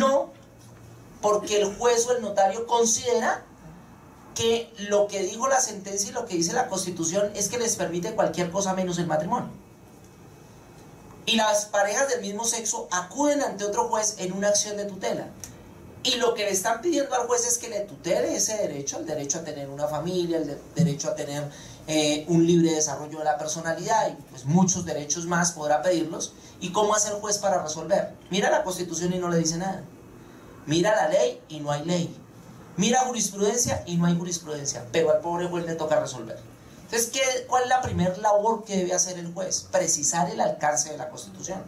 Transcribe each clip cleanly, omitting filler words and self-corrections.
No, porque el juez o el notario considera que lo que dijo la sentencia y lo que dice la Constitución es que les permite cualquier cosa menos el matrimonio. Y las parejas del mismo sexo acuden ante otro juez en una acción de tutela. Y lo que le están pidiendo al juez es que le tutele ese derecho, el derecho a tener una familia, el derecho a tener un libre desarrollo de la personalidad y pues muchos derechos más podrá pedirlos. ¿Y cómo hace el juez para resolver? Mira la Constitución y no le dice nada. Mira la ley y no hay ley. Mira jurisprudencia y no hay jurisprudencia. Pero al pobre juez le toca resolver. Entonces, ¿cuál es la primera labor que debe hacer el juez? Precisar el alcance de la Constitución.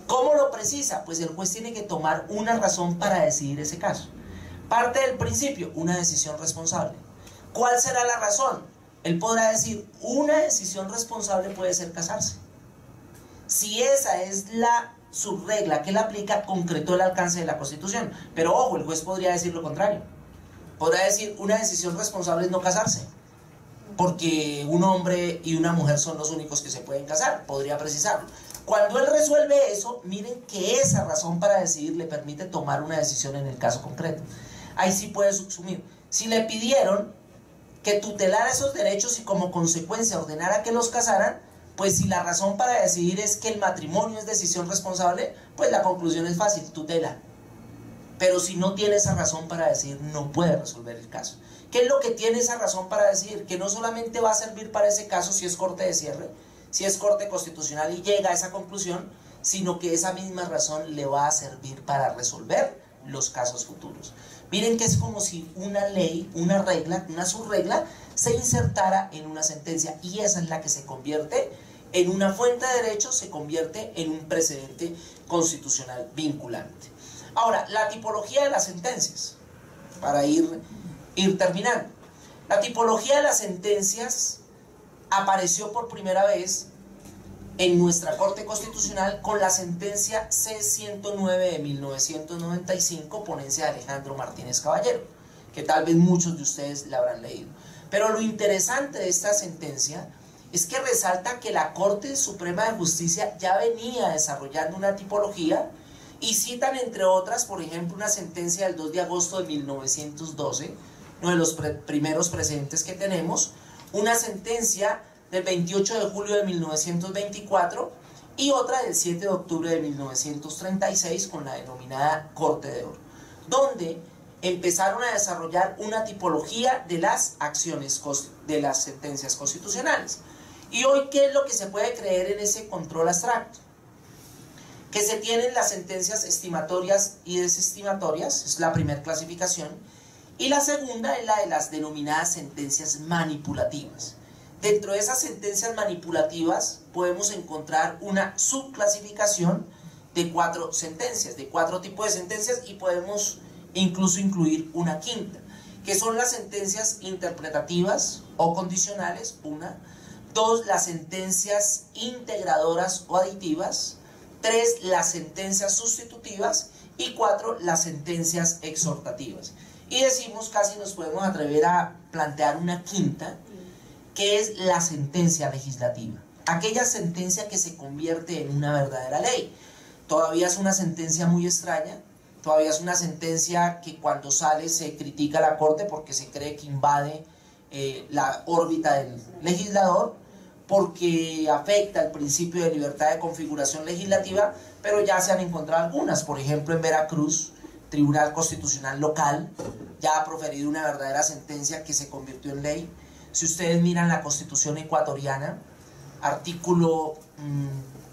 ¿Cómo lo precisa? Pues el juez tiene que tomar una razón para decidir ese caso. Parte del principio, una decisión responsable. ¿Cuál será la razón? Él podrá decir, una decisión responsable puede ser casarse. Si esa es la subregla que él aplica, concretó el alcance de la Constitución. Pero ojo, el juez podría decir lo contrario. Podrá decir, una decisión responsable es no casarse, porque un hombre y una mujer son los únicos que se pueden casar. Podría precisarlo. Cuando él resuelve eso, miren que esa razón para decidir le permite tomar una decisión en el caso concreto. Ahí sí puede subsumir. Si le pidieron que tutelara esos derechos y como consecuencia ordenara que los casaran, pues si la razón para decidir es que el matrimonio es decisión responsable, pues la conclusión es fácil, tutela. Pero si no tiene esa razón para decidir, no puede resolver el caso. ¿Qué es lo que tiene esa razón para decidir? Que no solamente va a servir para ese caso si es corte de cierre, si es corte constitucional y llega a esa conclusión, sino que esa misma razón le va a servir para resolver los casos futuros. Miren que es como si una ley, una regla, una subregla se insertara en una sentencia, y esa es la que se convierte en una fuente de derecho, se convierte en un precedente constitucional vinculante. Ahora, la tipología de las sentencias, para ir terminando. La tipología de las sentencias apareció por primera vez en nuestra Corte Constitucional con la sentencia C-109 de 1995, ponencia de Alejandro Martínez Caballero, que tal vez muchos de ustedes la habrán leído. Pero lo interesante de esta sentencia es que resalta que la Corte Suprema de Justicia ya venía desarrollando una tipología, y citan entre otras, por ejemplo, una sentencia del 2 de agosto de 1912, uno de los primeros precedentes que tenemos, una sentencia del 28 de julio de 1924 y otra del 7 de octubre de 1936 con la denominada Corte de Oro, donde empezaron a desarrollar una tipología de las acciones, de las sentencias constitucionales. Y hoy, ¿qué es lo que se puede creer en ese control abstracto? Que se tienen las sentencias estimatorias y desestimatorias, es la primera clasificación, y la segunda es la de las denominadas sentencias manipulativas. Dentro de esas sentencias manipulativas podemos encontrar una subclasificación de 4 sentencias, de 4 tipos de sentencias, y podemos incluso incluir una quinta, que son las sentencias interpretativas o condicionales, 2, las sentencias integradoras o aditivas, 3, las sentencias sustitutivas, y 4, las sentencias exhortativas. Y decimos, casi nos podemos atrever a plantear una quinta, que es la sentencia legislativa, aquella sentencia que se convierte en una verdadera ley. Todavía es una sentencia muy extraña, todavía es una sentencia que cuando sale se critica a la Corte porque se cree que invade la órbita del legislador, porque afecta el principio de libertad de configuración legislativa, pero ya se han encontrado algunas. Por ejemplo, en Veracruz, Tribunal Constitucional Local ya ha proferido una verdadera sentencia que se convirtió en ley. Si ustedes miran la Constitución ecuatoriana, artículo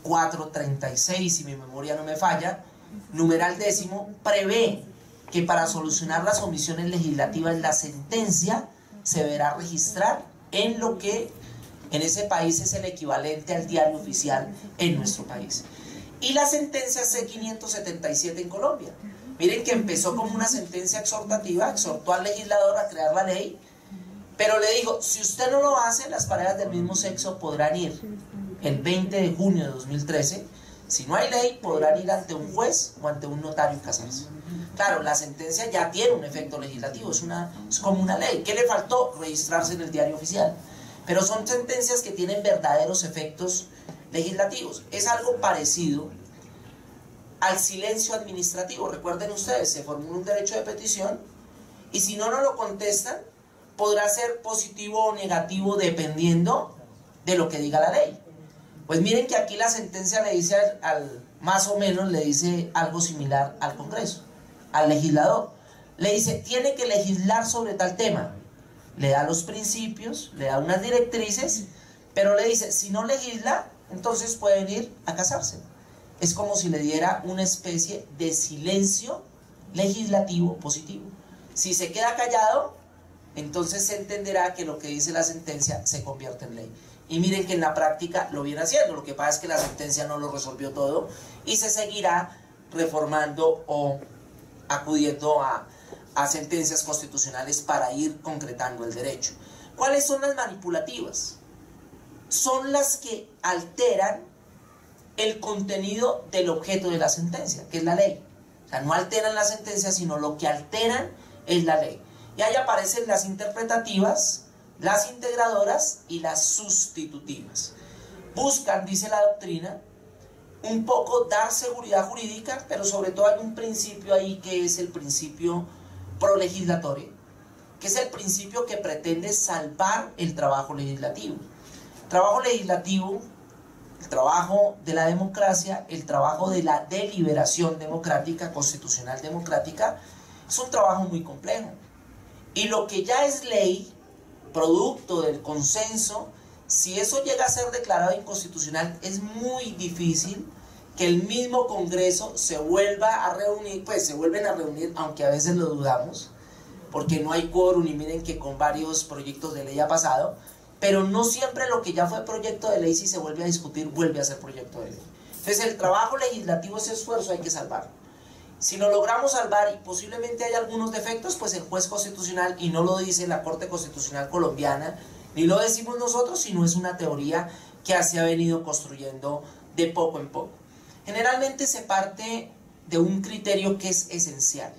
436, si mi memoria no me falla, numeral 10º, prevé que para solucionar las omisiones legislativas la sentencia se deberá registrar en lo que en ese país es el equivalente al diario oficial en nuestro país. Y la sentencia C-577 en Colombia, miren que empezó como una sentencia exhortativa, exhortó al legislador a crear la ley, pero le dijo, si usted no lo hace, las parejas del mismo sexo podrán ir el 20 de junio de 2013, si no hay ley, podrán ir ante un juez o ante un notario y casarse. Claro, la sentencia ya tiene un efecto legislativo, es como una ley. ¿Qué le faltó? Registrarse en el diario oficial. Pero son sentencias que tienen verdaderos efectos legislativos. Es algo parecido al silencio administrativo. Recuerden ustedes, se formula un derecho de petición y si no lo contestan, podrá ser positivo o negativo dependiendo de lo que diga la ley. Pues miren que aquí la sentencia le dice más o menos le dice algo similar al Congreso, al legislador. Le dice, tiene que legislar sobre tal tema. Le da los principios, le da unas directrices, pero le dice, si no legisla, entonces pueden ir a casarse. Es como si le diera una especie de silencio legislativo positivo. Si se queda callado, entonces se entenderá que lo que dice la sentencia se convierte en ley. Y miren que en la práctica lo viene haciendo. Lo que pasa es que la sentencia no lo resolvió todo y se seguirá reformando o acudiendo a sentencias constitucionales para ir concretando el derecho. ¿Cuáles son las manipulativas? Son las que alteran el contenido del objeto de la sentencia, que es la ley. O sea, no alteran la sentencia, sino lo que alteran es la ley. Y ahí aparecen las interpretativas, las integradoras y las sustitutivas. Buscan, dice la doctrina, un poco dar seguridad jurídica, pero sobre todo hay un principio ahí que es el principio prolegislatorio, que es el principio que pretende salvar el trabajo legislativo. El trabajo legislativo, el trabajo de la democracia, el trabajo de la deliberación democrática, constitucional democrática, es un trabajo muy complejo. Y lo que ya es ley, producto del consenso, si eso llega a ser declarado inconstitucional, es muy difícil que el mismo Congreso se vuelva a reunir, pues se vuelven a reunir, aunque a veces lo dudamos, porque no hay quórum y miren que con varios proyectos de ley ha pasado, pero no siempre lo que ya fue proyecto de ley, si se vuelve a discutir, vuelve a ser proyecto de ley. Entonces el trabajo legislativo, ese esfuerzo hay que salvarlo. Si lo logramos salvar y posiblemente hay algunos defectos, pues el juez constitucional, y no lo dice la Corte Constitucional Colombiana, ni lo decimos nosotros, sino es una teoría que se ha venido construyendo de poco en poco. Generalmente se parte de un criterio que es esencial,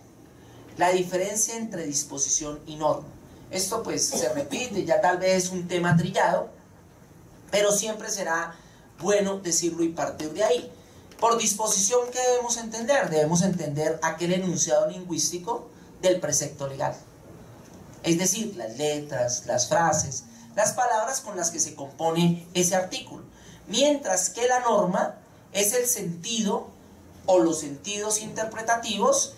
la diferencia entre disposición y norma. Esto pues se repite, ya tal vez es un tema trillado, pero siempre será bueno decirlo y partir de ahí. Por disposición, ¿qué debemos entender? Debemos entender aquel enunciado lingüístico del precepto legal. Es decir, las letras, las frases, las palabras con las que se compone ese artículo. Mientras que la norma es el sentido o los sentidos interpretativos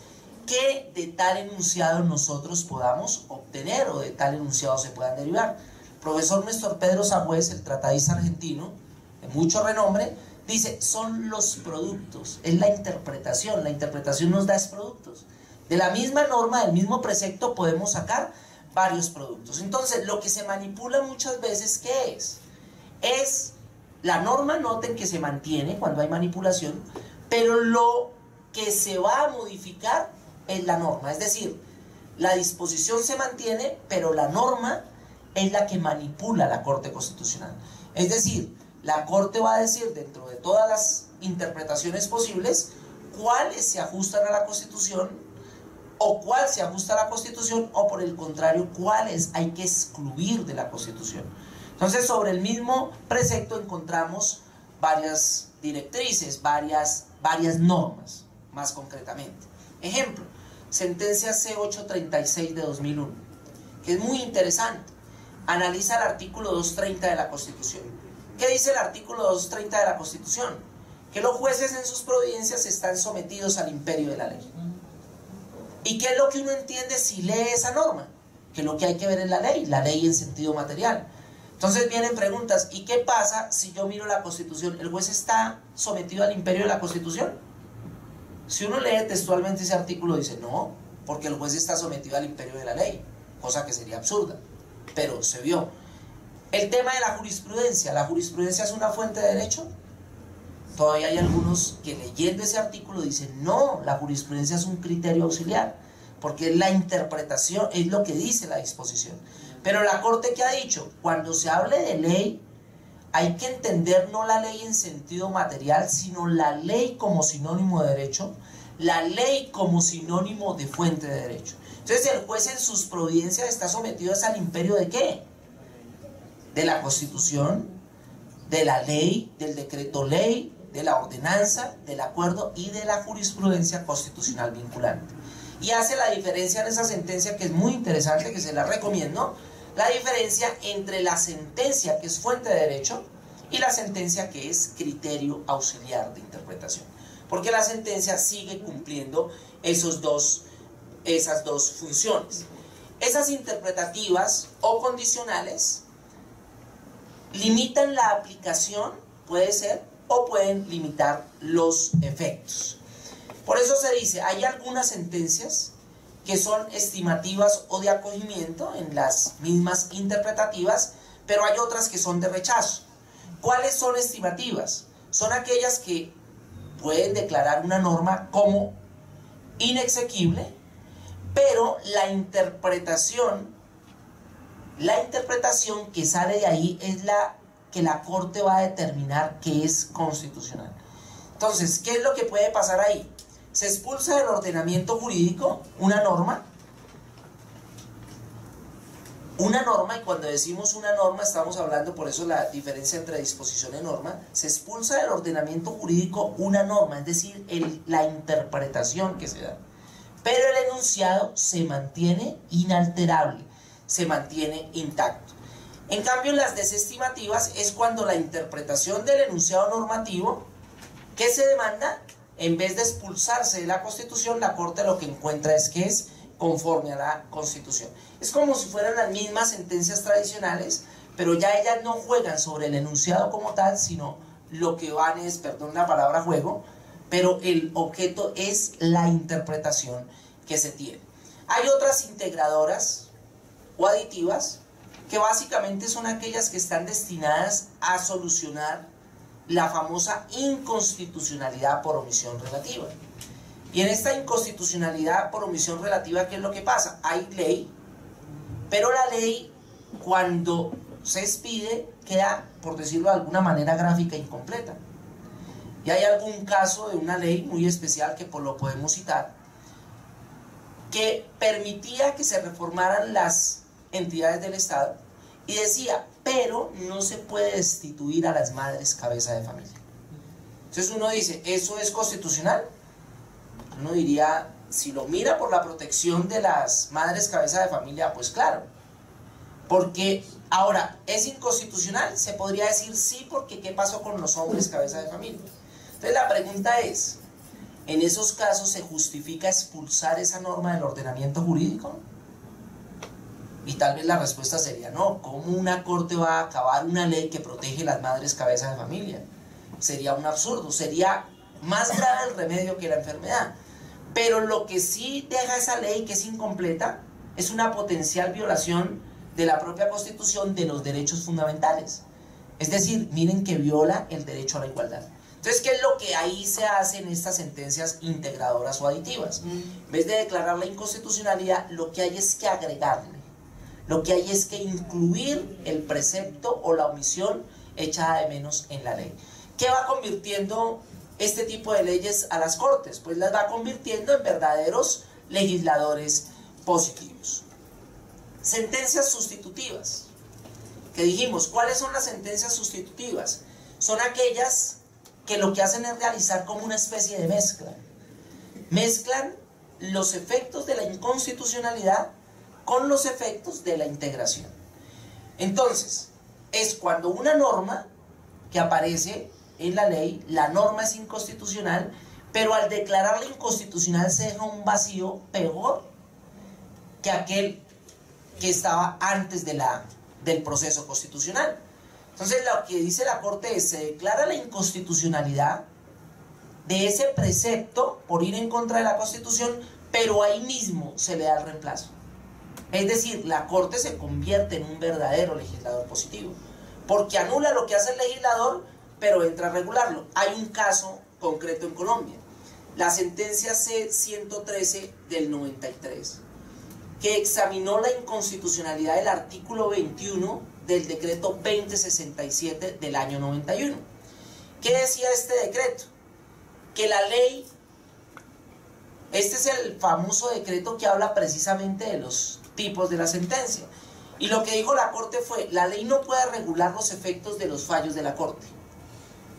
que de tal enunciado nosotros podamos obtener o de tal enunciado se puedan derivar. El profesor Néstor Pedro Sagüez, el tratadista argentino, de mucho renombre, dice, son los productos, es la interpretación nos da productos. De la misma norma, del mismo precepto, podemos sacar varios productos. Entonces, lo que se manipula muchas veces, ¿qué es? Es la norma, noten que se mantiene cuando hay manipulación, pero lo que se va a modificar es la norma. Es decir, la disposición se mantiene, pero la norma es la que manipula la Corte Constitucional. Es decir, la Corte va a decir, dentro de todas las interpretaciones posibles, cuáles se ajustan a la Constitución, o cuál se ajusta a la Constitución, o por el contrario, cuáles hay que excluir de la Constitución. Entonces, sobre el mismo precepto encontramos varias directrices, varias normas, más concretamente. Ejemplo, sentencia C836 de 2001, que es muy interesante. Analiza el artículo 230 de la Constitución. ¿Qué dice el artículo 230 de la Constitución? Que los jueces en sus providencias están sometidos al imperio de la ley. ¿Y qué es lo que uno entiende si lee esa norma? Que lo que hay que ver es la ley en sentido material. Entonces vienen preguntas, ¿y qué pasa si yo miro la Constitución? ¿El juez está sometido al imperio de la Constitución? Si uno lee textualmente ese artículo, dice no, porque el juez está sometido al imperio de la ley, cosa que sería absurda, pero se vio. El tema de la jurisprudencia es una fuente de derecho. Todavía hay algunos que leyendo ese artículo dicen no, la jurisprudencia es un criterio auxiliar, porque es la interpretación, es lo que dice la disposición. Pero la Corte, ¿qué ha dicho? Cuando se hable de ley, hay que entender no la ley en sentido material, sino la ley como sinónimo de derecho, la ley como sinónimo de fuente de derecho. Entonces el juez en sus providencias está sometido al imperio ¿de qué? De la Constitución, de la ley, del decreto ley, de la ordenanza, del acuerdo y de la jurisprudencia constitucional vinculante. Y hace la diferencia en esa sentencia, que es muy interesante, que se la recomiendo, la diferencia entre la sentencia, que es fuente de derecho, y la sentencia, que es criterio auxiliar de interpretación. Porque la sentencia sigue cumpliendo esas dos funciones. Esas interpretativas o condicionales limitan la aplicación, puede ser, o pueden limitar los efectos. Por eso se dice, hay algunas sentencias que son estimativas o de acogimiento en las mismas interpretativas, pero hay otras que son de rechazo. ¿Cuáles son estimativas? Son aquellas que pueden declarar una norma como inexequible, pero la interpretación que sale de ahí es la que la Corte va a determinar que es constitucional. Entonces, ¿qué es lo que puede pasar ahí? Se expulsa del ordenamiento jurídico una norma, y cuando decimos una norma estamos hablando, por eso la diferencia entre disposición y norma, se expulsa del ordenamiento jurídico una norma, es decir, la interpretación que se da. Pero el enunciado se mantiene inalterable, se mantiene intacto. En cambio, en las desestimativas es cuando la interpretación del enunciado normativo que se demanda, en vez de expulsarse de la Constitución, la Corte lo que encuentra es que es conforme a la Constitución. Es como si fueran las mismas sentencias tradicionales, pero ya ellas no juegan sobre el enunciado como tal, sino lo que van es, perdón la palabra juego, pero el objeto es la interpretación que se tiene. Hay otras integradoras o aditivas que básicamente son aquellas que están destinadas a solucionar la famosa inconstitucionalidad por omisión relativa. Y en esta inconstitucionalidad por omisión relativa, ¿qué es lo que pasa? Hay ley, pero la ley, cuando se expide, queda, por decirlo de alguna manera gráfica, incompleta. Y hay algún caso de una ley muy especial que lo podemos citar, que permitía que se reformaran las entidades del Estado y decía, pero no se puede destituir a las madres cabeza de familia. Entonces uno dice, ¿eso es constitucional? Uno diría, si lo mira por la protección de las madres cabeza de familia, pues claro. Porque ahora, ¿es inconstitucional? Se podría decir sí, porque ¿qué pasó con los hombres cabeza de familia? Entonces la pregunta es, ¿en esos casos se justifica expulsar esa norma del ordenamiento jurídico? Y tal vez la respuesta sería no. ¿Cómo una corte va a acabar una ley que protege las madres cabeza de familia? Sería un absurdo, sería más grave el remedio que la enfermedad. Pero lo que sí deja esa ley, que es incompleta, es una potencial violación de la propia Constitución de los derechos fundamentales. Es decir, miren que viola el derecho a la igualdad. Entonces, ¿qué es lo que ahí se hace en estas sentencias integradoras o aditivas? En vez de declarar la inconstitucionalidad, lo que hay es que agregarle. Lo que hay es que incluir el precepto o la omisión echada de menos en la ley. ¿Qué va convirtiendo este tipo de leyes a las Cortes? Pues las va convirtiendo en verdaderos legisladores positivos. Sentencias sustitutivas. Que dijimos, ¿cuáles son las sentencias sustitutivas? Son aquellas que lo que hacen es realizar como una especie de mezcla. Mezclan los efectos de la inconstitucionalidad con los efectos de la integración. Entonces, es cuando una norma que aparece en la ley, la norma es inconstitucional, pero al declararla inconstitucional se deja un vacío peor que aquel que estaba antes del proceso constitucional. Entonces lo que dice la Corte es, se declara la inconstitucionalidad de ese precepto por ir en contra de la Constitución, pero ahí mismo se le da el reemplazo. Es decir, la Corte se convierte en un verdadero legislador positivo, porque anula lo que hace el legislador, pero entra a regularlo. Hay un caso concreto en Colombia, la sentencia C-113 del 93, que examinó la inconstitucionalidad del artículo 21 del decreto 2067 del año 91. ¿Qué decía este decreto? Que la ley, este es el famoso decreto que habla precisamente de los tipos de la sentencia. Y lo que dijo la Corte fue, la ley no puede regular los efectos de los fallos de la Corte.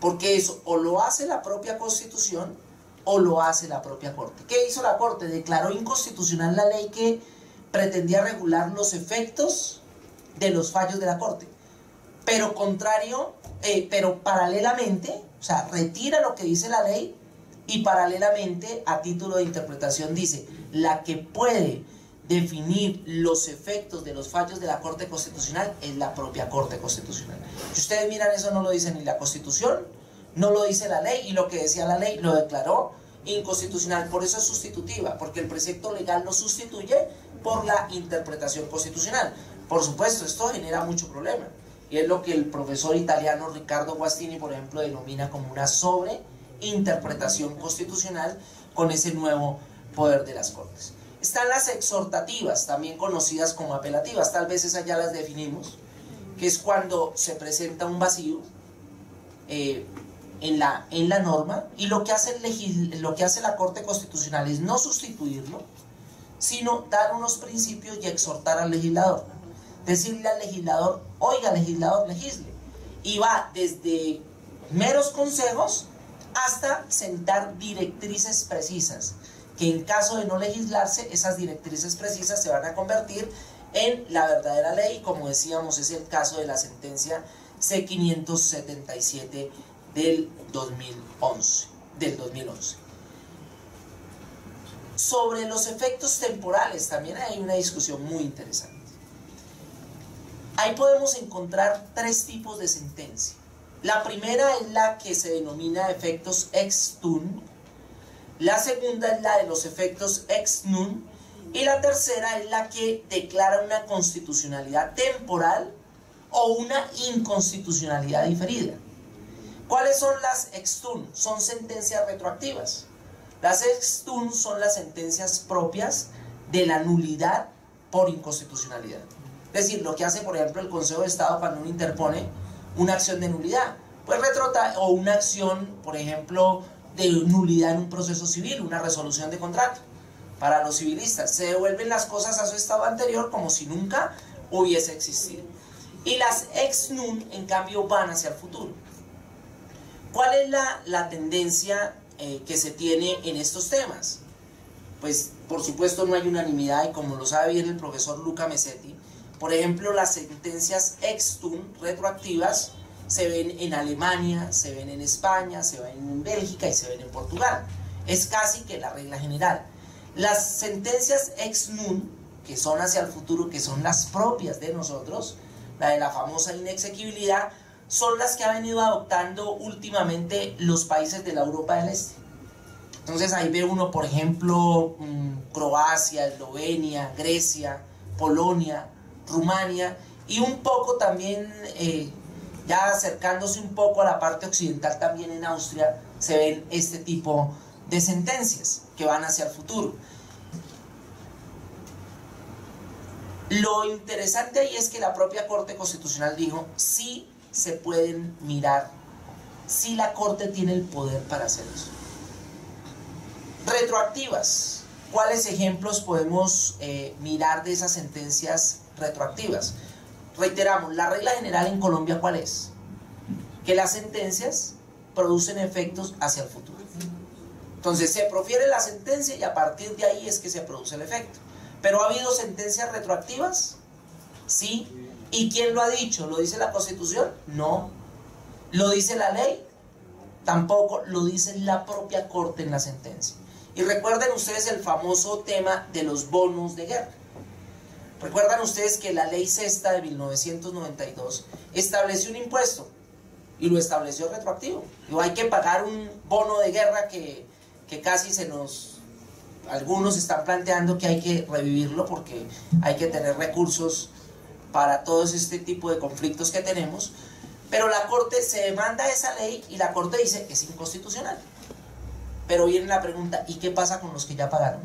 porque eso o lo hace la propia Constitución o lo hace la propia Corte. ¿Qué hizo la Corte? Declaró inconstitucional la ley que pretendía regular los efectos de los fallos de la Corte, pero pero paralelamente, o sea, retira lo que dice la ley y paralelamente, a título de interpretación, dice: la que puede definir los efectos de los fallos de la Corte Constitucional es la propia Corte Constitucional. Si ustedes miran, eso no lo dice ni la Constitución, no lo dice la ley, y lo que decía la ley lo declaró inconstitucional. Por eso es sustitutiva, porque el precepto legal lo sustituye por la interpretación constitucional. Por supuesto, esto genera mucho problema, y es lo que el profesor italiano Riccardo Guastini, por ejemplo, denomina como una sobreinterpretación constitucional con ese nuevo poder de las Cortes. Están las exhortativas, también conocidas como apelativas, tal vez esas ya las definimos, que es cuando se presenta un vacío en la norma, y lo que hace la Corte Constitucional es no sustituirlo, sino dar unos principios y exhortar al legislador. Decirle al legislador: oiga, legislador, legisle. Y va desde meros consejos hasta sentar directrices precisas, que en caso de no legislarse, esas directrices precisas se van a convertir en la verdadera ley. Como decíamos, es el caso de la sentencia C-577 del 2011. Sobre los efectos temporales también hay una discusión muy interesante. Ahí podemos encontrar tres tipos de sentencia. La primera es la que se denomina efectos ex tunc, la segunda es la de los efectos ex nunc, y la tercera es la que declara una constitucionalidad temporal o una inconstitucionalidad diferida. ¿Cuáles son las ex tunc? Son sentencias retroactivas. Las ex tunc son las sentencias propias de la nulidad por inconstitucionalidad. Es decir, lo que hace, por ejemplo, el Consejo de Estado cuando uno interpone una acción de nulidad, pues o una acción, por ejemplo, de nulidad en un proceso civil, una resolución de contrato. Para los civilistas, se devuelven las cosas a su estado anterior como si nunca hubiese existido. Y las ex nunc, en cambio, van hacia el futuro. ¿Cuál es la tendencia que se tiene en estos temas? Pues, por supuesto, no hay unanimidad, y como lo sabe bien el profesor Luca Mesetti, por ejemplo, las sentencias ex tunc retroactivas se ven en Alemania, se ven en España, se ven en Bélgica y se ven en Portugal. Es casi que la regla general. Las sentencias ex nunc, que son hacia el futuro, que son las propias de nosotros, la de la famosa inexequibilidad, son las que ha venido adoptando últimamente los países de la Europa del Este. Entonces ahí ve uno, por ejemplo, Croacia, Eslovenia, Grecia, Polonia, Rumania, y un poco también, ya acercándose un poco a la parte occidental, también en Austria se ven este tipo de sentencias que van hacia el futuro. Lo interesante ahí es que la propia Corte Constitucional dijo: sí se pueden mirar, sí la Corte tiene el poder para hacer eso. Retroactivas. ¿Cuáles ejemplos podemos mirar de esas sentencias retroactivas? Reiteramos, la regla general en Colombia, ¿cuál es? Que las sentencias producen efectos hacia el futuro. Entonces se profiere la sentencia y a partir de ahí es que se produce el efecto. ¿Pero ha habido sentencias retroactivas? Sí. ¿Y quién lo ha dicho? ¿Lo dice la Constitución? No. ¿Lo dice la ley? Tampoco. Lo dice la propia Corte en la sentencia. Y recuerden ustedes el famoso tema de los bonos de guerra. Recuerdan ustedes que la ley sexta de 1992 estableció un impuesto y lo estableció retroactivo. Digo, hay que pagar un bono de guerra que casi algunos están planteando que hay que revivirlo porque hay que tener recursos para todos este tipo de conflictos que tenemos. Pero la Corte se demanda esa ley y la Corte dice que es inconstitucional. Pero viene la pregunta: ¿y qué pasa con los que ya pagaron?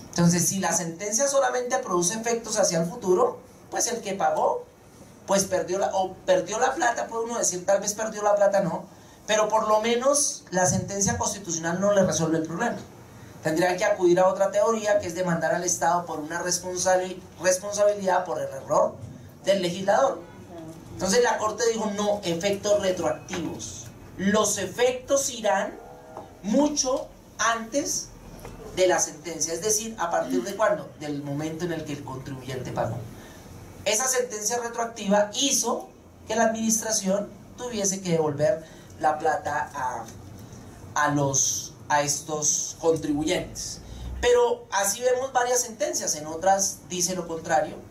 Entonces, si la sentencia solamente produce efectos hacia el futuro, pues el que pagó, pues perdió la plata, puede uno decir, tal vez perdió la plata, no, pero por lo menos la sentencia constitucional no le resuelve el problema. Tendría que acudir a otra teoría, que es demandar al Estado por una responsabilidad por el error del legislador. Entonces la Corte dijo no, efectos retroactivos. Los efectos irán mucho antes de la sentencia, es decir, ¿a partir de cuándo? Del momento en el que el contribuyente pagó. Esa sentencia retroactiva hizo que la administración tuviese que devolver la plata a estos contribuyentes. Pero así vemos varias sentencias, en otras dice lo contrario.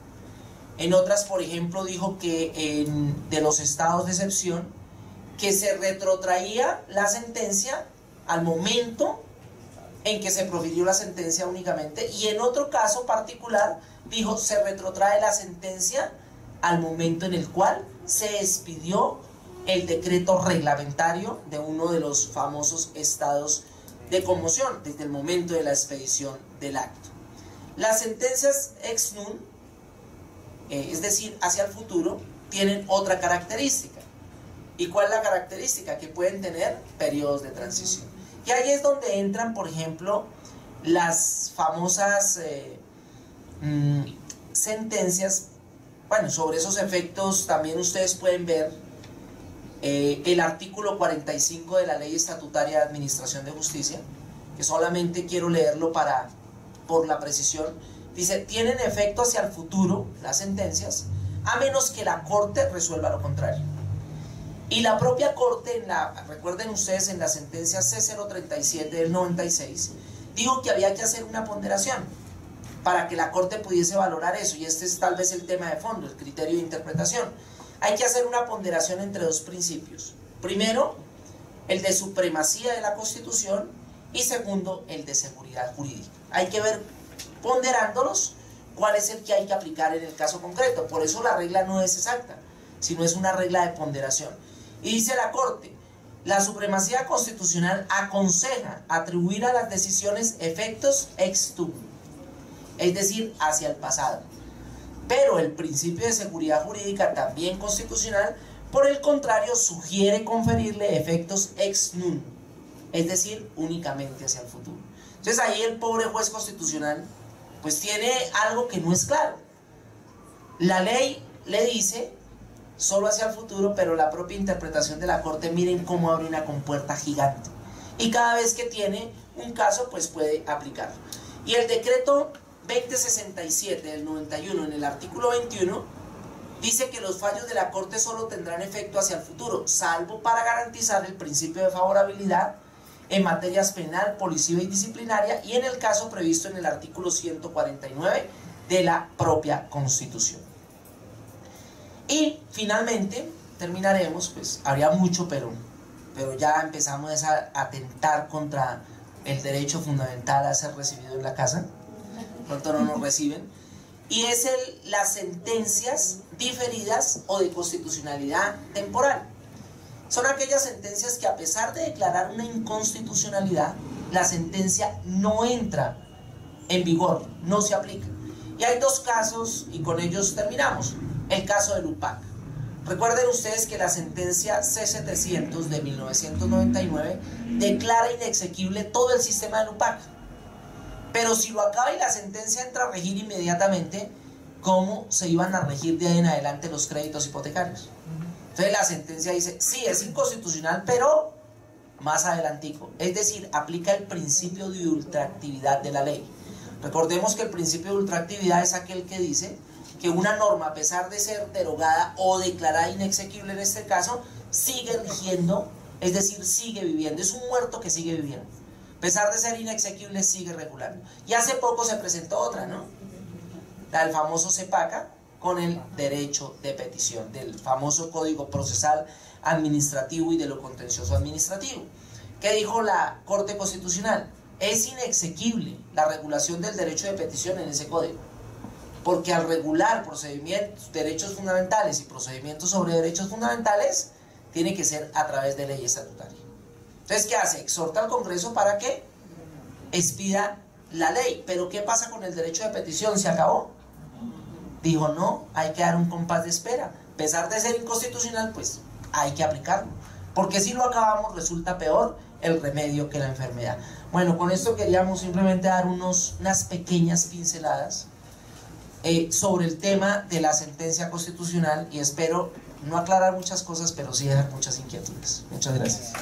En otras, por ejemplo, dijo que de los estados de excepción, que se retrotraía la sentencia al momento en que se profirió la sentencia únicamente, y en otro caso particular dijo se retrotrae la sentencia al momento en el cual se expidió el decreto reglamentario de uno de los famosos estados de conmoción, desde el momento de la expedición del acto. Las sentencias ex nun, es decir, hacia el futuro, tienen otra característica. ¿Y cuál es la característica? Que pueden tener periodos de transición. Y ahí es donde entran, por ejemplo, las famosas sentencias. Bueno, sobre esos efectos también ustedes pueden ver el artículo 45 de la Ley Estatutaria de Administración de Justicia, que solamente quiero leerlo por la precisión. Dice, tienen efecto hacia el futuro las sentencias, a menos que la Corte resuelva lo contrario. Y la propia Corte, recuerden ustedes, en la sentencia C037 del 96, dijo que había que hacer una ponderación para que la Corte pudiese valorar eso, y este es tal vez el tema de fondo, el criterio de interpretación. Hay que hacer una ponderación entre dos principios. Primero, el de supremacía de la Constitución, y segundo, el de seguridad jurídica. Hay que ver, ponderándolos, cuál es el que hay que aplicar en el caso concreto. Por eso la regla no es exacta, sino es una regla de ponderación. Y dice la Corte, la supremacía constitucional aconseja atribuir a las decisiones efectos ex tunc, es decir, hacia el pasado. Pero el principio de seguridad jurídica, también constitucional, por el contrario, sugiere conferirle efectos ex nunc, es decir, únicamente hacia el futuro. Entonces ahí el pobre juez constitucional pues tiene algo que no es claro. La ley le dice solo hacia el futuro, pero la propia interpretación de la Corte, miren cómo abre una compuerta gigante. Y cada vez que tiene un caso, pues puede aplicarlo. Y el decreto 2067 del 91, en el artículo 21, dice que los fallos de la Corte solo tendrán efecto hacia el futuro, salvo para garantizar el principio de favorabilidad en materias penal, policiva y disciplinaria, y en el caso previsto en el artículo 149 de la propia Constitución. Y finalmente terminaremos, pues habría mucho, pero ya empezamos a atentar contra el derecho fundamental a ser recibido en la casa. Pronto no nos reciben. Y es las sentencias diferidas o de constitucionalidad temporal. Son aquellas sentencias que, a pesar de declarar una inconstitucionalidad, la sentencia no entra en vigor, no se aplica. Y hay dos casos, y con ellos terminamos. El caso del UPAC. Recuerden ustedes que la sentencia C700 de 1999 declara inexequible todo el sistema del UPAC. Pero si lo acaba y la sentencia entra a regir inmediatamente, ¿cómo se iban a regir de ahí en adelante los créditos hipotecarios? Entonces la sentencia dice, sí, es inconstitucional, pero más adelantico. Es decir, aplica el principio de ultraactividad de la ley. Recordemos que el principio de ultraactividad es aquel que dice que una norma, a pesar de ser derogada o declarada inexequible en este caso, sigue rigiendo, es decir, sigue viviendo. Es un muerto que sigue viviendo. A pesar de ser inexequible, sigue regulando. Y hace poco se presentó otra, ¿no? La del famoso CEPACA, con el derecho de petición, del famoso Código Procesal Administrativo y de lo contencioso administrativo. ¿Qué dijo la Corte Constitucional? Es inexequible la regulación del derecho de petición en ese código, porque al regular procedimientos, derechos fundamentales y procedimientos sobre derechos fundamentales, tiene que ser a través de ley estatutaria. Entonces, ¿qué hace? Exhorta al Congreso para que expida la ley. Pero ¿qué pasa con el derecho de petición? ¿Se acabó? Dijo, no, hay que dar un compás de espera. A pesar de ser inconstitucional, pues hay que aplicarlo. Porque si lo acabamos, resulta peor el remedio que la enfermedad. Bueno, con esto queríamos simplemente dar unas pequeñas pinceladas sobre el tema de la sentencia constitucional, y espero no aclarar muchas cosas, pero sí dejar muchas inquietudes. Muchas gracias.